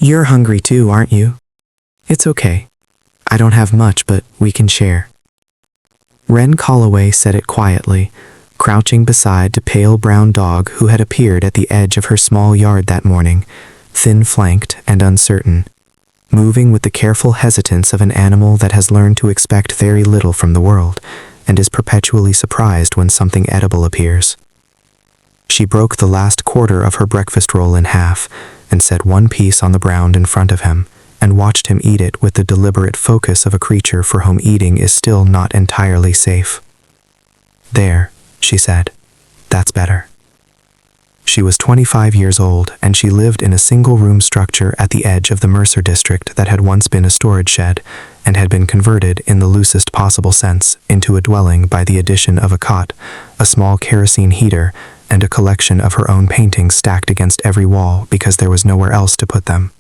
You're hungry too, aren't you? It's okay. I don't have much, but we can share. Wren Calloway said it quietly, crouching beside a pale brown dog who had appeared at the edge of her small yard that morning, thin-flanked and uncertain, moving with the careful hesitance of an animal that has learned to expect very little from the world and is perpetually surprised when something edible appears. She broke the last quarter of her breakfast roll in half and set one piece on the ground in front of him, and watched him eat it with the deliberate focus of a creature for whom eating is still not entirely safe. "There," she said. "That's better." She was 25 years old, and she lived in a single-room structure at the edge of the Mercer district that had once been a storage shed and had been converted, in the loosest possible sense, into a dwelling by the addition of a cot, a small kerosene heater, and a collection of her own paintings stacked against every wall because there was nowhere else to put them.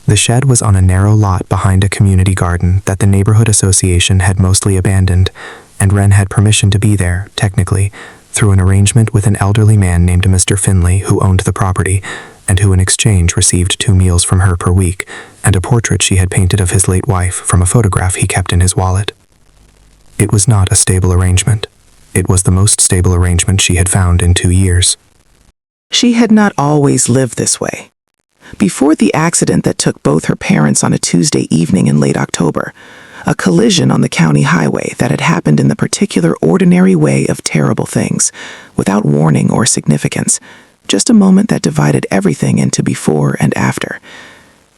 The shed was on a narrow lot behind a community garden that the neighborhood association had mostly abandoned, and Wren had permission to be there, technically, through an arrangement with an elderly man named Mr. Finley who owned the property, and who in exchange received 2 meals from her per week, and a portrait she had painted of his late wife from a photograph he kept in his wallet. It was not a stable arrangement. It was the most stable arrangement she had found in 2 years. She had not always lived this way. Before the accident that took both her parents on a Tuesday evening in late October, a collision on the county highway that had happened in the particular ordinary way of terrible things, without warning or significance, just a moment that divided everything into before and after.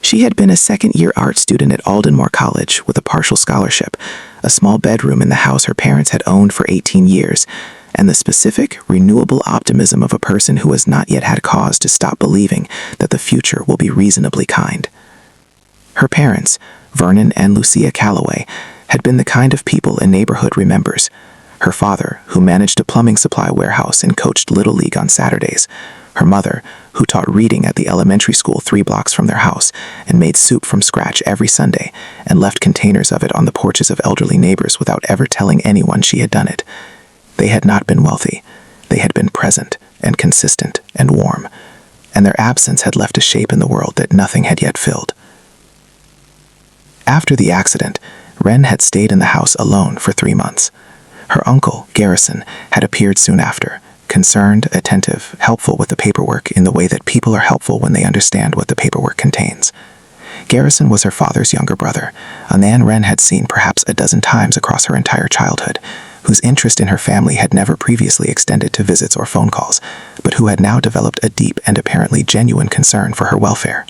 She had been a second-year art student at Aldenmore College with a partial scholarship, a small bedroom in the house her parents had owned for 18 years, and the specific, renewable optimism of a person who has not yet had cause to stop believing that the future will be reasonably kind. Her parents, Vernon and Lucia Calloway, had been the kind of people a neighborhood remembers. Her father, who managed a plumbing supply warehouse and coached Little League on Saturdays. Her mother, who taught reading at the elementary school 3 blocks from their house and made soup from scratch every Sunday and left containers of it on the porches of elderly neighbors without ever telling anyone she had done it. They had not been wealthy. They had been present and consistent and warm, and their absence had left a shape in the world that nothing had yet filled. After the accident, Wren had stayed in the house alone for 3 months. Her uncle, Garrison, had appeared soon after, concerned, attentive, helpful with the paperwork in the way that people are helpful when they understand what the paperwork contains. Garrison was her father's younger brother, a man Wren had seen perhaps a dozen times across her entire childhood, whose interest in her family had never previously extended to visits or phone calls, but who had now developed a deep and apparently genuine concern for her welfare.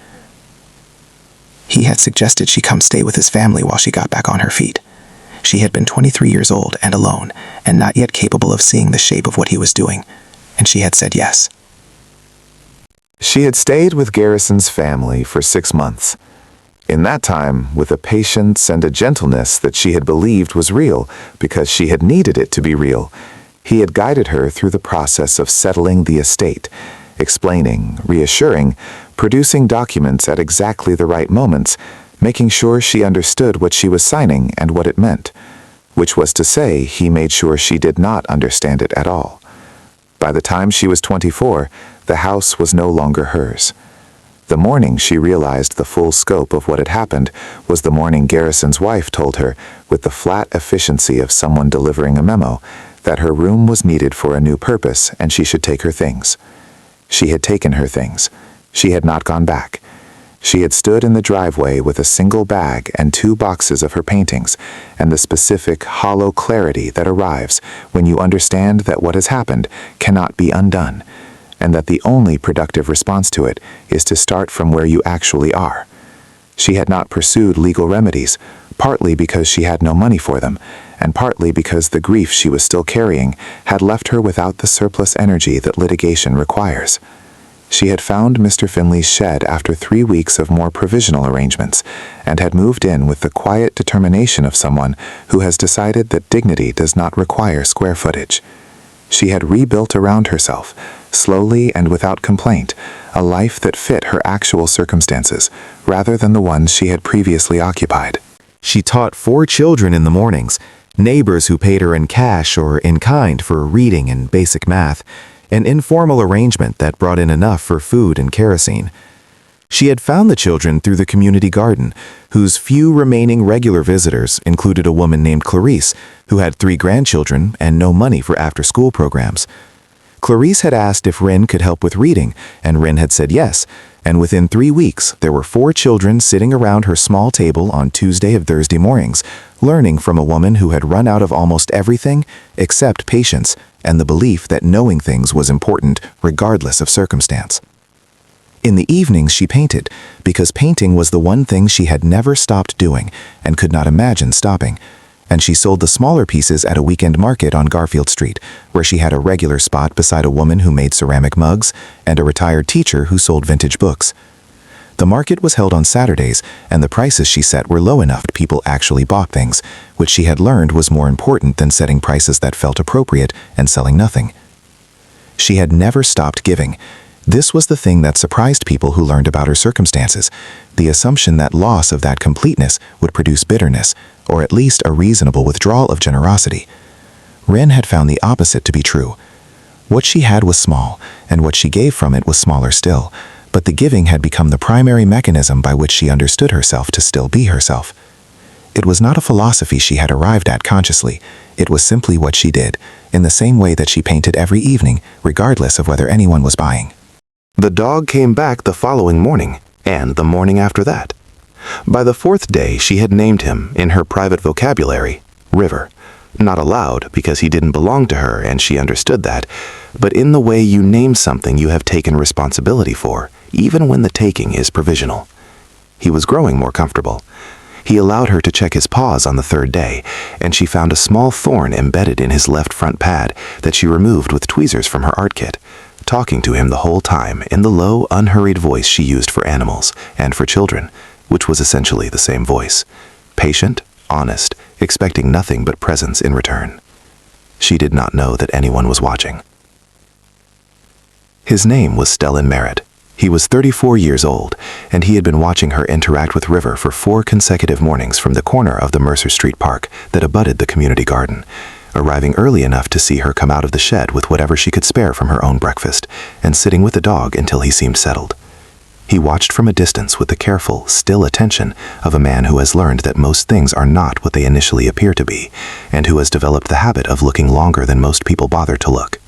He had suggested she come stay with his family while she got back on her feet. She had been 23 years old and alone, and not yet capable of seeing the shape of what he was doing, and she had said yes. She had stayed with Garrison's family for 6 months. In that time, with a patience and a gentleness that she had believed was real because she had needed it to be real, he had guided her through the process of settling the estate, explaining, reassuring, producing documents at exactly the right moments, making sure she understood what she was signing and what it meant, which was to say he made sure she did not understand it at all. By the time she was 24, the house was no longer hers. The morning she realized the full scope of what had happened was the morning Garrison's wife told her, with the flat efficiency of someone delivering a memo, that her room was needed for a new purpose and she should take her things. She had taken her things. She had not gone back. She had stood in the driveway with a single bag and 2 boxes of her paintings, and the specific, hollow clarity that arrives when you understand that what has happened cannot be undone, and that the only productive response to it is to start from where you actually are. She had not pursued legal remedies, partly because she had no money for them, and partly because the grief she was still carrying had left her without the surplus energy that litigation requires. She had found Mr. Finley's shed after 3 weeks of more provisional arrangements, and had moved in with the quiet determination of someone who has decided that dignity does not require square footage. She had rebuilt around herself, slowly and without complaint, a life that fit her actual circumstances, rather than the ones she had previously occupied. She taught 4 children in the mornings, neighbors who paid her in cash or in kind for reading and basic math, an informal arrangement that brought in enough for food and kerosene. She had found the children through the community garden, whose few remaining regular visitors included a woman named Clarice, who had 3 grandchildren and no money for after-school programs. Clarice had asked if Rin could help with reading, and Rin had said yes, and within 3 weeks, there were 4 children sitting around her small table on Tuesday and Thursday mornings, learning from a woman who had run out of almost everything except patience and the belief that knowing things was important regardless of circumstance. In the evenings, she painted, because painting was the one thing she had never stopped doing and could not imagine stopping, and she sold the smaller pieces at a weekend market on Garfield Street, where she had a regular spot beside a woman who made ceramic mugs and a retired teacher who sold vintage books. The market was held on Saturdays, and the prices she set were low enough people actually bought things, which she had learned was more important than setting prices that felt appropriate and selling nothing. She had never stopped giving. This was the thing that surprised people who learned about her circumstances, the assumption that loss of that completeness would produce bitterness, or at least a reasonable withdrawal of generosity. Rin had found the opposite to be true. What she had was small, and what she gave from it was smaller still, but the giving had become the primary mechanism by which she understood herself to still be herself. It was not a philosophy she had arrived at consciously. It was simply what she did, in the same way that she painted every evening, regardless of whether anyone was buying. The dog came back the following morning, and the morning after that. By the 4th day, she had named him, in her private vocabulary, River. Not aloud, because he didn't belong to her and she understood that, but in the way you name something you have taken responsibility for, even when the taking is provisional. He was growing more comfortable. He allowed her to check his paws on the 3rd day, and she found a small thorn embedded in his left front pad that she removed with tweezers from her art kit, talking to him the whole time in the low, unhurried voice she used for animals and for children, which was essentially the same voice. Patient, honest, expecting nothing but presence in return. She did not know that anyone was watching. His name was Stellan Merritt. He was 34 years old, and he had been watching her interact with River for 4 consecutive mornings from the corner of the Mercer Street Park that abutted the community garden, arriving early enough to see her come out of the shed with whatever she could spare from her own breakfast, and sitting with the dog until he seemed settled. He watched from a distance with the careful, still attention of a man who has learned that most things are not what they initially appear to be, and who has developed the habit of looking longer than most people bother to look.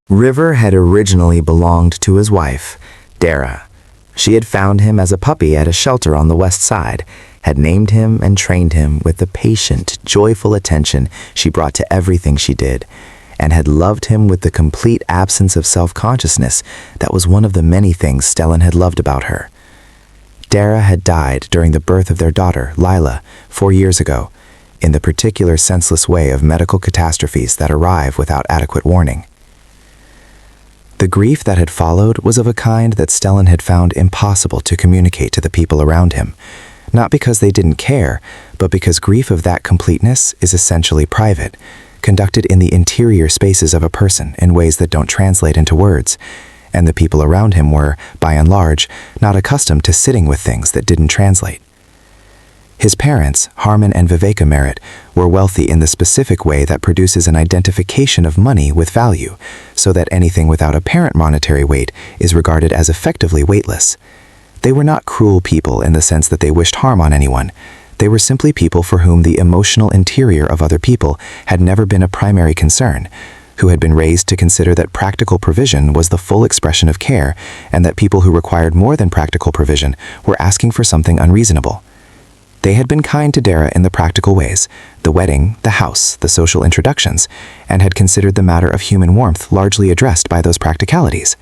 River had originally belonged to his wife, Dara. She had found him as a puppy at a shelter on the west side, had named him and trained him with the patient, joyful attention she brought to everything she did, and had loved him with the complete absence of self-consciousness that was one of the many things Stellan had loved about her. Dara had died during the birth of their daughter, Lila, 4 years ago, in the particular senseless way of medical catastrophes that arrive without adequate warning. The grief that had followed was of a kind that Stellan had found impossible to communicate to the people around him, not because they didn't care, but because grief of that completeness is essentially private, conducted in the interior spaces of a person in ways that don't translate into words, and the people around him were, by and large, not accustomed to sitting with things that didn't translate. His parents, Harmon and Viveka Merritt, were wealthy in the specific way that produces an identification of money with value, so that anything without apparent monetary weight is regarded as effectively weightless. They were not cruel people in the sense that they wished harm on anyone. They were simply people for whom the emotional interior of other people had never been a primary concern, who had been raised to consider that practical provision was the full expression of care, and that people who required more than practical provision were asking for something unreasonable. They had been kind to Dara in the practical ways, the wedding, the house, the social introductions, and had considered the matter of human warmth largely addressed by those practicalities.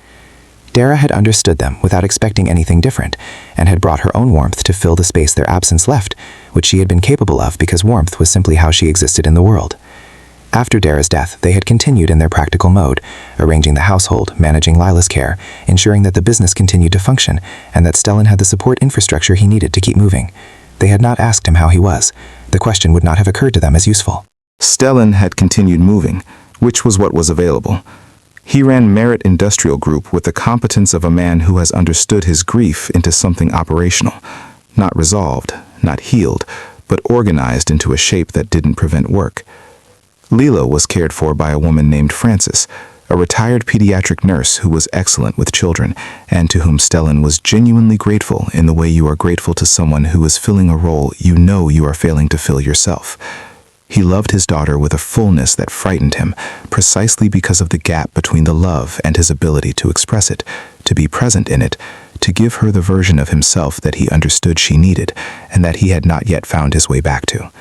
Dara had understood them without expecting anything different, and had brought her own warmth to fill the space their absence left, which she had been capable of because warmth was simply how she existed in the world. After Dara's death, they had continued in their practical mode, arranging the household, managing Lila's care, ensuring that the business continued to function, and that Stellan had the support infrastructure he needed to keep moving. They had not asked him how he was. The question would not have occurred to them as useful. Stellan had continued moving, which was what was available. He ran Merritt Industrial Group with the competence of a man who has understood his grief into something operational, not resolved, not healed, but organized into a shape that didn't prevent work. Lila was cared for by a woman named Frances, a retired pediatric nurse who was excellent with children and to whom Stellan was genuinely grateful in the way you are grateful to someone who is filling a role you know you are failing to fill yourself. He loved his daughter with a fullness that frightened him, precisely because of the gap between the love and his ability to express it, to be present in it, to give her the version of himself that he understood she needed and that he had not yet found his way back to.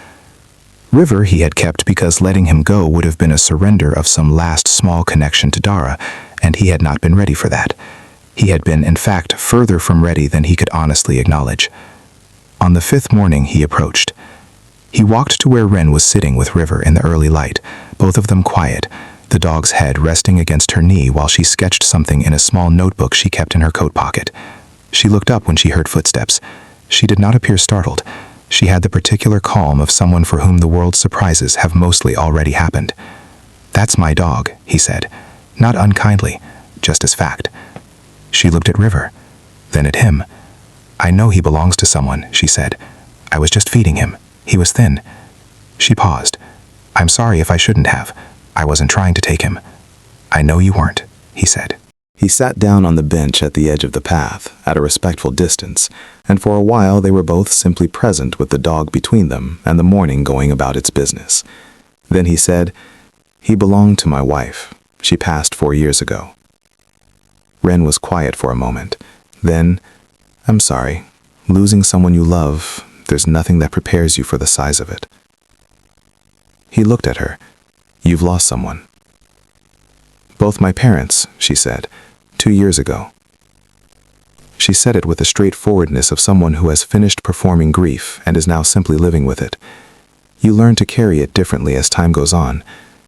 River he had kept because letting him go would have been a surrender of some last small connection to Dara, and he had not been ready for that. He had been, in fact, further from ready than he could honestly acknowledge. On the 5th morning he approached. He walked to where Ren was sitting with River in the early light, both of them quiet, the dog's head resting against her knee while she sketched something in a small notebook she kept in her coat pocket. She looked up when she heard footsteps. She did not appear startled. She had the particular calm of someone for whom the world's surprises have mostly already happened. "That's my dog," he said, not unkindly, just as fact. She looked at River, then at him. "I know he belongs to someone," she said. "I was just feeding him. He was thin." She paused. "I'm sorry if I shouldn't have. I wasn't trying to take him." "I know you weren't," he said. He sat down on the bench at the edge of the path, at a respectful distance, and for a while they were both simply present with the dog between them and the morning going about its business. Then he said, "He belonged to my wife. She passed 4 years ago." Ren was quiet for a moment. Then, "I'm sorry. Losing someone you love, there's nothing that prepares you for the size of it." He looked at her. "You've lost someone." "Both my parents," she said, 2 years ago." She said it with the straightforwardness of someone who has finished performing grief and is now simply living with it. You learn to carry it differently as time goes on.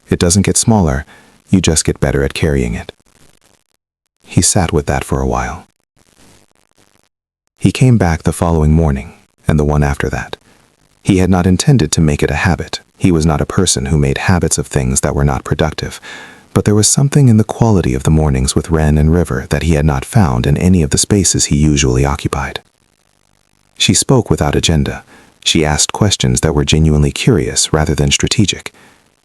It doesn't get smaller, you just get better at carrying it. He sat with that for a while. He came back the following morning, and the one after that. He had not intended to make it a habit. He was not a person who made habits of things that were not productive. But there was something in the quality of the mornings with Ren and River that he had not found in any of the spaces he usually occupied. She spoke without agenda. She asked questions that were genuinely curious rather than strategic.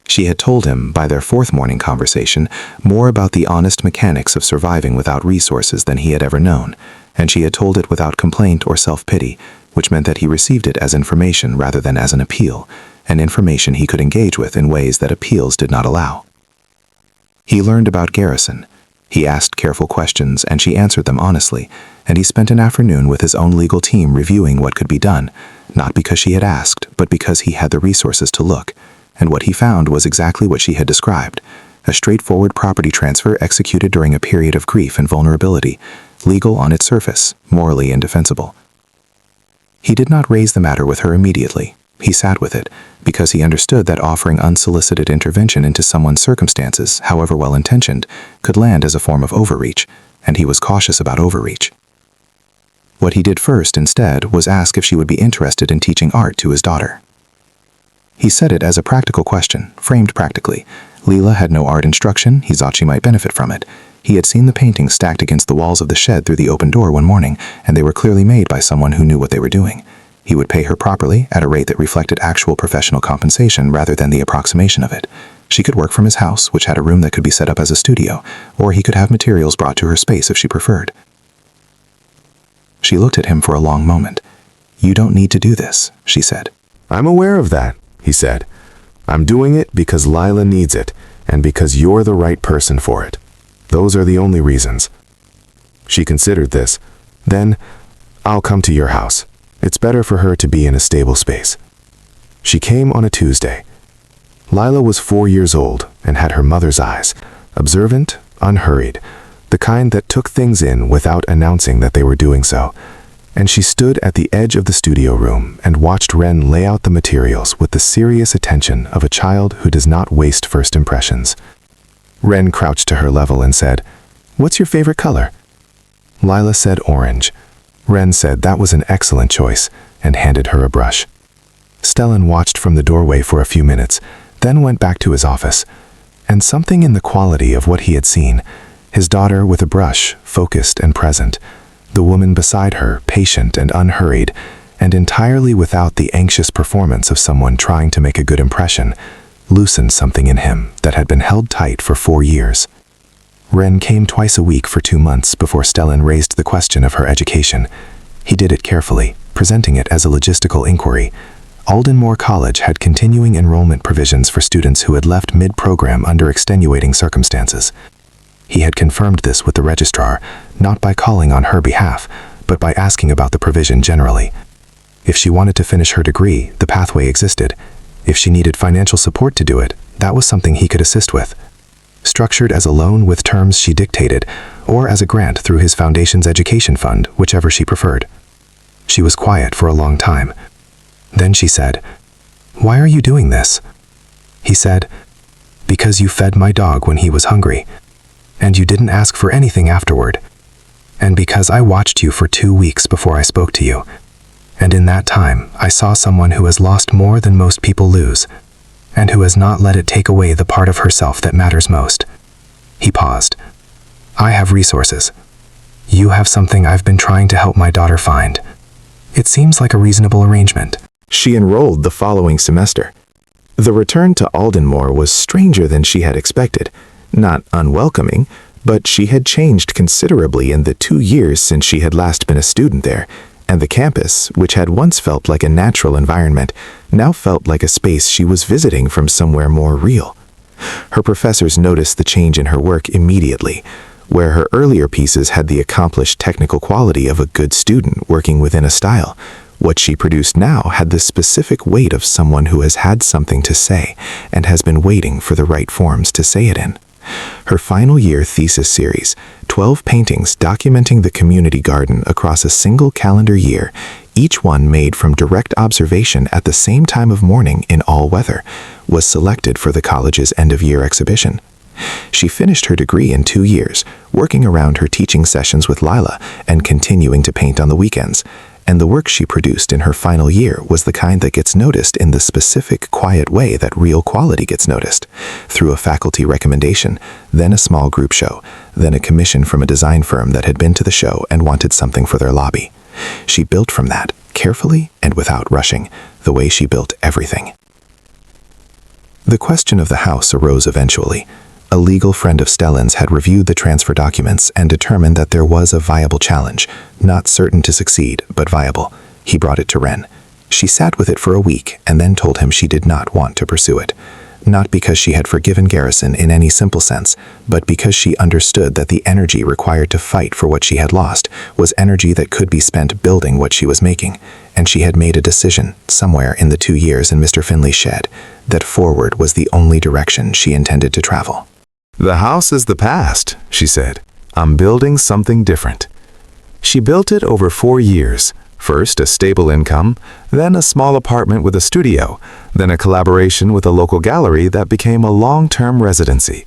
She had told him, by their 4th morning conversation, more about the honest mechanics of surviving without resources than he had ever known, and she had told it without complaint or self-pity, which meant that he received it as information rather than as an appeal, and information he could engage with in ways that appeals did not allow. He learned about Garrison. He asked careful questions and she answered them honestly, and he spent an afternoon with his own legal team reviewing what could be done, not because she had asked, but because he had the resources to look, and what he found was exactly what she had described, a straightforward property transfer executed during a period of grief and vulnerability, legal on its surface, morally indefensible. He did not raise the matter with her immediately. He sat with it, because he understood that offering unsolicited intervention into someone's circumstances, however well-intentioned, could land as a form of overreach, and he was cautious about overreach. What he did first, instead, was ask if she would be interested in teaching art to his daughter. He said it as a practical question, framed practically. Leela had no art instruction, he thought she might benefit from it. He had seen the paintings stacked against the walls of the shed through the open door one morning, and they were clearly made by someone who knew what they were doing. He would pay her properly, at a rate that reflected actual professional compensation rather than the approximation of it. She could work from his house, which had a room that could be set up as a studio, or he could have materials brought to her space if she preferred. She looked at him for a long moment. "You don't need to do this," she said. "I'm aware of that," he said. "I'm doing it because Lila needs it, and because you're the right person for it. Those are the only reasons." She considered this. "Then, I'll come to your house. It's better for her to be in a stable space." She came on a Tuesday. Lila was 4 years old and had her mother's eyes, observant, unhurried, the kind that took things in without announcing that they were doing so. And she stood at the edge of the studio room and watched Ren lay out the materials with the serious attention of a child who does not waste first impressions. Ren crouched to her level and said, "What's your favorite color?" Lila said orange. Ren said that was an excellent choice and handed her a brush. Stellan watched from the doorway for a few minutes, then went back to his office. And something in the quality of what he had seen, his daughter with a brush, focused and present, the woman beside her, patient and unhurried, and entirely without the anxious performance of someone trying to make a good impression, loosened something in him that had been held tight for 4 years. Ren came twice a week for 2 months before Stellan raised the question of her education. He did it carefully, presenting it as a logistical inquiry. Aldenmore College had continuing enrollment provisions for students who had left mid-program under extenuating circumstances. He had confirmed this with the registrar, not by calling on her behalf, but by asking about the provision generally. If she wanted to finish her degree, the pathway existed. If she needed financial support to do it, that was something he could assist with. Structured as a loan with terms she dictated, or as a grant through his foundation's education fund, whichever she preferred. She was quiet for a long time. Then she said, "Why are you doing this?" He said, "Because you fed my dog when he was hungry, and you didn't ask for anything afterward. And because I watched you for 2 weeks before I spoke to you. And in that time, I saw someone who has lost more than most people lose, and who has not let it take away the part of herself that matters most." He paused. "I have resources. You have something I've been trying to help my daughter find. It seems like a reasonable arrangement." She enrolled the following semester. The return to Aldenmore was stranger than she had expected. Not unwelcoming, but she had changed considerably in the 2 years since she had last been a student there, and the campus, which had once felt like a natural environment, now felt like a space she was visiting from somewhere more real. Her professors noticed the change in her work immediately. Where her earlier pieces had the accomplished technical quality of a good student working within a style, what she produced now had the specific weight of someone who has had something to say and has been waiting for the right forms to say it in. Her final year thesis series, 12 paintings documenting the community garden across a single calendar year, each one made from direct observation at the same time of morning in all weather, was selected for the college's end-of-year exhibition. She finished her degree in 2 years, working around her teaching sessions with Lila and continuing to paint on the weekends. And the work she produced in her final year was the kind that gets noticed in the specific, quiet way that real quality gets noticed, through a faculty recommendation, then a small group show, then a commission from a design firm that had been to the show and wanted something for their lobby. She built from that, carefully and without rushing, the way she built everything. The question of the house arose eventually. A legal friend of Stellan's had reviewed the transfer documents and determined that there was a viable challenge, not certain to succeed, but viable. He brought it to Ren. She sat with it for a week and then told him she did not want to pursue it. Not because she had forgiven Garrison in any simple sense, but because she understood that the energy required to fight for what she had lost was energy that could be spent building what she was making, and she had made a decision, somewhere in the 2 years in Mr. Finley's shed, that forward was the only direction she intended to travel. "The house is the past," she said. "I'm building something different." She built it over 4 years. First, a stable income, then a small apartment with a studio, then a collaboration with a local gallery that became a long-term residency.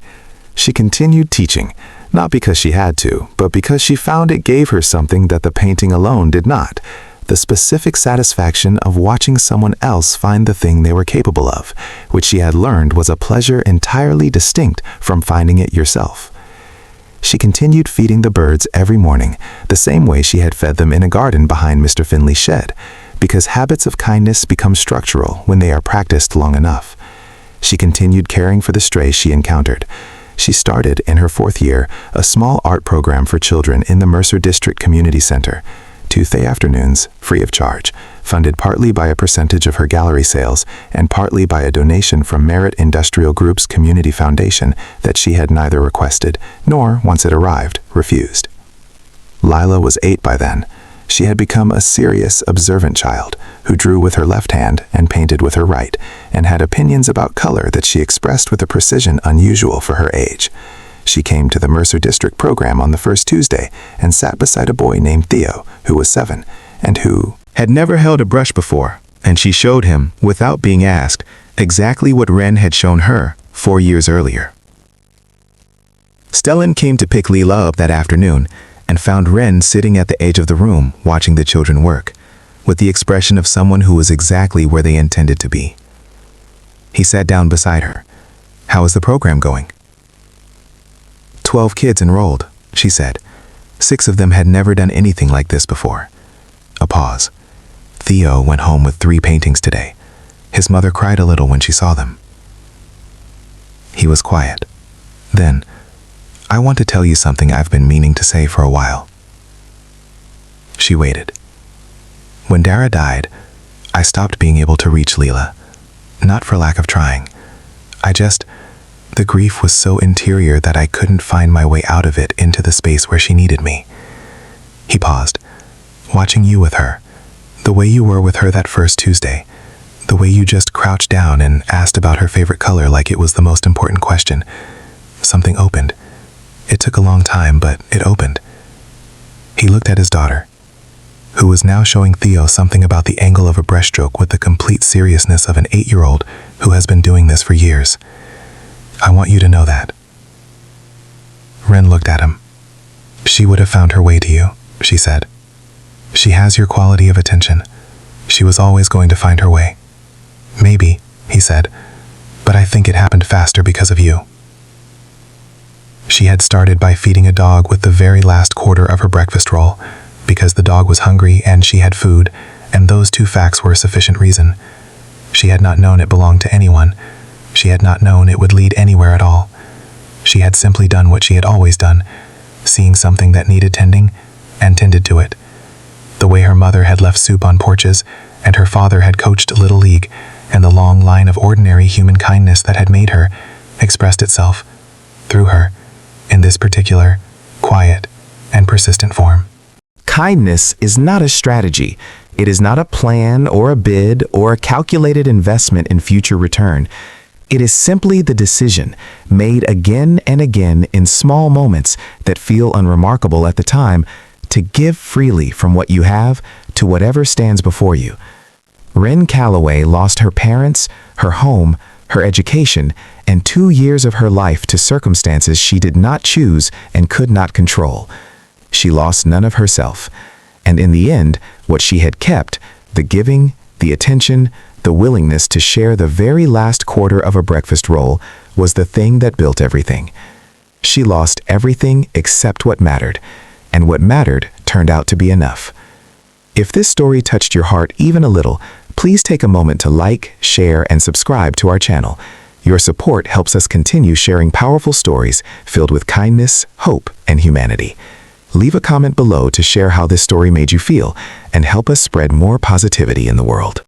She continued teaching, not because she had to, but because she found it gave her something that the painting alone did not, the specific satisfaction of watching someone else find the thing they were capable of, which she had learned was a pleasure entirely distinct from finding it yourself. She continued feeding the birds every morning, the same way she had fed them in a garden behind Mr. Finley's shed, because habits of kindness become structural when they are practiced long enough. She continued caring for the stray she encountered. She started, in her 4th year, a small art program for children in the Mercer District Community Center, Tuesday afternoons, free of charge, funded partly by a percentage of her gallery sales and partly by a donation from Merit Industrial Group's Community Foundation that she had neither requested nor, once it arrived, refused. Lila was 8 by then. She had become a serious, observant child who drew with her left hand and painted with her right, and had opinions about color that she expressed with a precision unusual for her age. She came to the Mercer District program on the first Tuesday and sat beside a boy named Theo, who was 7, and who had never held a brush before, and she showed him, without being asked, exactly what Ren had shown her 4 years earlier. Stellan came to pick Lila up that afternoon and found Ren sitting at the edge of the room watching the children work, with the expression of someone who was exactly where they intended to be. He sat down beside her. "How is the program going?" 12 kids enrolled, she said. 6 of them had never done anything like this before. A pause. Theo went home with 3 paintings today. His mother cried a little when she saw them. He was quiet. Then, I want to tell you something I've been meaning to say for a while. She waited. When Dara died, I stopped being able to reach Leela. Not for lack of trying. The grief was so interior that I couldn't find my way out of it into the space where she needed me. He paused, watching you with her, the way you were with her that first Tuesday, the way you just crouched down and asked about her favorite color like it was the most important question. Something opened. It took a long time, but it opened. He looked at his daughter, who was now showing Theo something about the angle of a breaststroke with the complete seriousness of an 8-year-old who has been doing this for years. I want you to know that. Ren looked at him. She would have found her way to you, she said. She has your quality of attention. She was always going to find her way. Maybe, he said, but I think it happened faster because of you. She had started by feeding a dog with the very last quarter of her breakfast roll, because the dog was hungry and she had food, and those two facts were a sufficient reason. She had not known it belonged to anyone. She had not known it would lead anywhere at all. She had simply done what she had always done, seeing something that needed tending, and tended to it. The way her mother had left soup on porches, and her father had coached Little League, and the long line of ordinary human kindness that had made her, expressed itself, through her, in this particular, quiet, and persistent form. Kindness is not a strategy. It is not a plan or a bid or a calculated investment in future return. It is simply the decision, made again and again in small moments that feel unremarkable at the time, to give freely from what you have to whatever stands before you. Ren Calloway lost her parents, her home, her education, and 2 years of her life to circumstances she did not choose and could not control. She lost none of herself, and in the end, what she had kept, the giving, the attention, the willingness to share the very last quarter of a breakfast roll, was the thing that built everything. She lost everything except what mattered, and what mattered turned out to be enough. If this story touched your heart even a little, please take a moment to like, share, and subscribe to our channel. Your support helps us continue sharing powerful stories filled with kindness, hope, and humanity. Leave a comment below to share how this story made you feel and help us spread more positivity in the world.